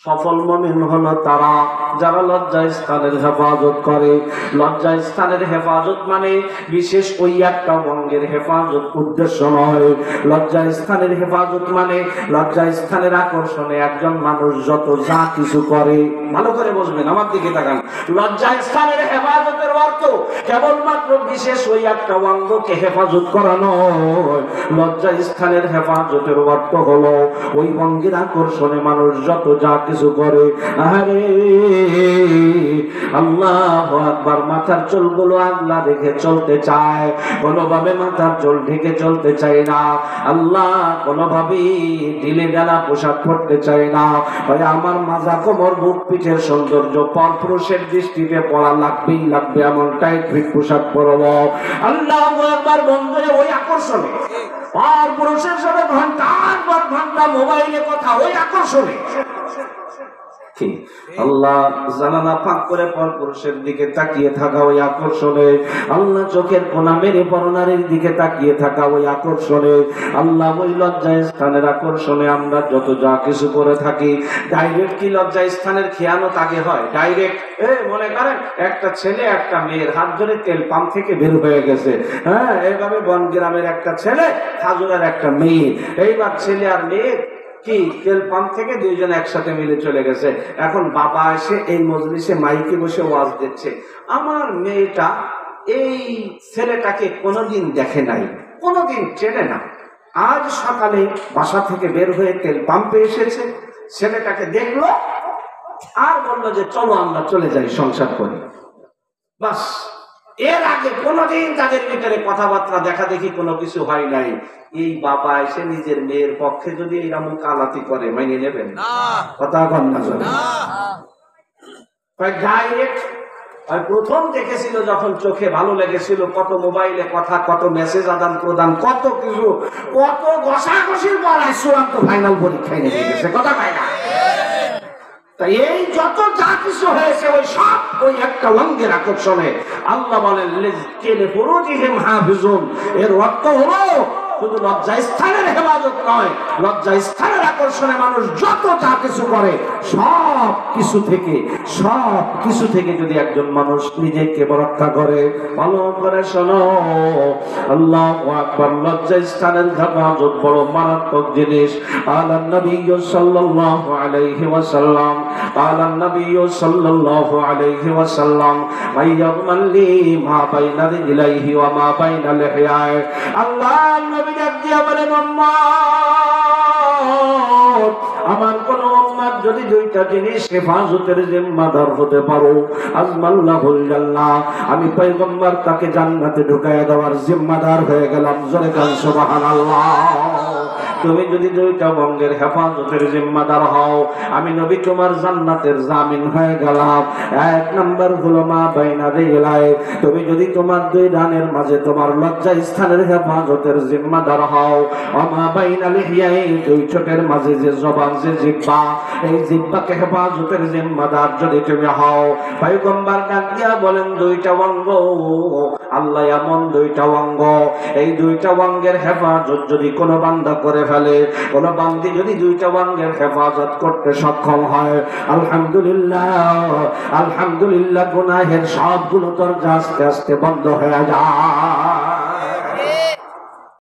সফল মুমিন হলো তারা যারা লজ্জা স্থানের হেফাজত করে। লজ্জা স্থানের হেফাজত মানে বিশেষ ওই একটা অঙ্গের হেফাজত উদ্দেশ্য নয়। লজ্জা স্থানের হেফাজত মানে লজ্জা স্থানের আকর্ষণে একজন মানুষ যত যা কিছু করে। ভালো করে বুঝবেন, আমার দিকে তাকান। লজ্জা স্থানের হেফাজতের অর্থ কেবলমাত্র বিশেষ ওই একটা অঙ্গকে হেফাজত করা নয়। লজ্জা স্থানের হেফাজতের অর্থ হলো ওই অঙ্গের আকর্ষণে মানুষ যত যা কিছু করে। আরে আল্লাহু আকবার, মাথার চুলগুলো আগলা রেখে চলতে চায়, কোনোভাবে মাথার চুল ঢেকে চলতে চায় না। আল্লাহ কোনোভাবেই ঢিলে ঢালা পোশাক পরতে চায় না। ভাই আমার মাজা কোমর বুক পিঠের সৌন্দর্য পরপুরুষের দৃষ্টিতে পড়া লাগবেই লাগবে, এমন টাইট ফিট পোশাক পরবো। আল্লাহু আকবার বন্ধুরে, ওই আকর্ষণে পরপুরুষের সাথে ঘন্টার পর ঘন্টা মোবাইলে কথা, ওই আকর্ষণে আল্লাহ জানালা ফাঁক করে পরপুরুষের দিকে তাকিয়ে থাকা, ওই আকর্ষণে আল্লাহ চোখের কোনা মেরে পরনারীর দিকে তাকিয়ে থাকা, ওই আকর্ষণে আল্লাহ ওই লজ্জা স্থানের আকর্ষণে আমরা যত যা কিছু করে থাকি। ডাইরেক্ট কি লজ্জা স্থানের খেয়ানত আগে হয়? ডাইরেক্ট মনে করেন একটা ছেলে একটা মেয়ের হাত ধরে তেল পাম্প থেকে বের হয়ে গেছে, হ্যাঁ, এইভাবে বনগ্রামের একটা ছেলে খাজুরের একটা মেয়ে, এইবার ছেলে আর মেয়ে কি তেল পাম্প থেকে দুইজন একসাথে মিলে চলে গেছে। এখন বাবা এসে এই মজলিসে মাইকে বসে ওয়াজ দিচ্ছে, আমার মেয়েটা এই ছেলেটাকে কোনোদিন দেখে নাই, কোনোদিন চেনে না, আজ সকালে বাসা থেকে বের হয়ে তেল পাম্পে এসেছে, ছেলেটাকে দেখলো আর বললো যে চলো আমরা চলে যাই, সংসার করি। বাস, এর আগে কোনোদিন তাদের ভিতরে কথাবার্তা দেখা দেখি কোনো কিছু হয় নাই। এই বাবা এসে নিজের মেয়ের পক্ষে যদি এইরকম কালাতি করে, মাইনে নেবেন? কথা কন না? ডাইরেক্ট প্রথম দেখেছিল যখন চোখে ভালো লেগেছিল, কত মোবাইলে কথা, কত মেসেজ আদান প্রদান, কত কিছু, কত ঘষাঘষির পর চূড়ান্ত ফাইনাল পরীক্ষায় নেমে গেছে। কথা পায় না? এই যত যা কিছু হয়েছে ওই সব ওই একটা অঙ্গের আকর্ষণে। আল্লাহ বলেন এর অর্থ হলো শুধু লজ্জা স্থানের হেফাজত নয়, লজ্জা স্থানের আকর্ষণে মানুষ যত যা কিছু করে সব কিছু থেকে যদি একজন মানুষ নিজেকে রক্ষা করে। ভালো করে শোনো, আল্লাহু আকবার, লজ্জা স্থানের হেফাজত বড় মারাত্মক জিনিস। আলান নবী সাল্লাল্লাহু আলাইহি ওয়াসাল্লাম, আলান নবী সাল্লাল্লাহু আলাইহি ওয়াসাল্লাম, মাইয়ামাল্লি মা বাইনা রিজলাইহি ওয়া মা বাইনা লিহিয়ায়। আল্লাহ নবী দিয়া বলেন, আমার কোন উম্মত যদি দুইটা জিনিস হেফাজতের জিম্মাদার হতে পারো, আজমাল্লাহুল জান্নাহ, আমি পয়গম্বর তাকে জান্নাতে ঢুকায়া দেওয়ার জিম্মাদার হয়ে গেলাম। জোরে কান সুবহানাল্লাহ। তুমি যদি দুইটা অঙ্গের হেফাজতের জিম্মাদার হও, আমি নবী তোমার জান্নাতের জামিন হয়ে গেলাম। এক নম্বর হলো মা বাইনা রিজলাই, তুমি যদি তোমার দুই ডানের মাঝে তোমার লজ্জা স্থানের হেফাজতের জিম্মাদার হও, মা বাইনা লিহিয়াই, দুই ঠোঁটের মাঝে যে জবান, যে জিহ্বা, এই জিহ্বাকে হেফাজতের জিম্মাদার যদি তুমি হও। পয়গম্বর ডাক দিয়া বলেন, দুইটা অঙ্গ আল্লাহ এমন দুইটা অঙ্গ, এই দুইটা অঙ্গের হেফাজত যদি কোনো বান্দা করে ফেলে, কোন বান্দি যদি দুইটা অঙ্গের হেফাজত করতে সক্ষম হয়, আলহামদুলিল্লাহ, গুনাহের সবগুলো দরজা আস্তে আস্তে বন্ধ হয়ে যায়।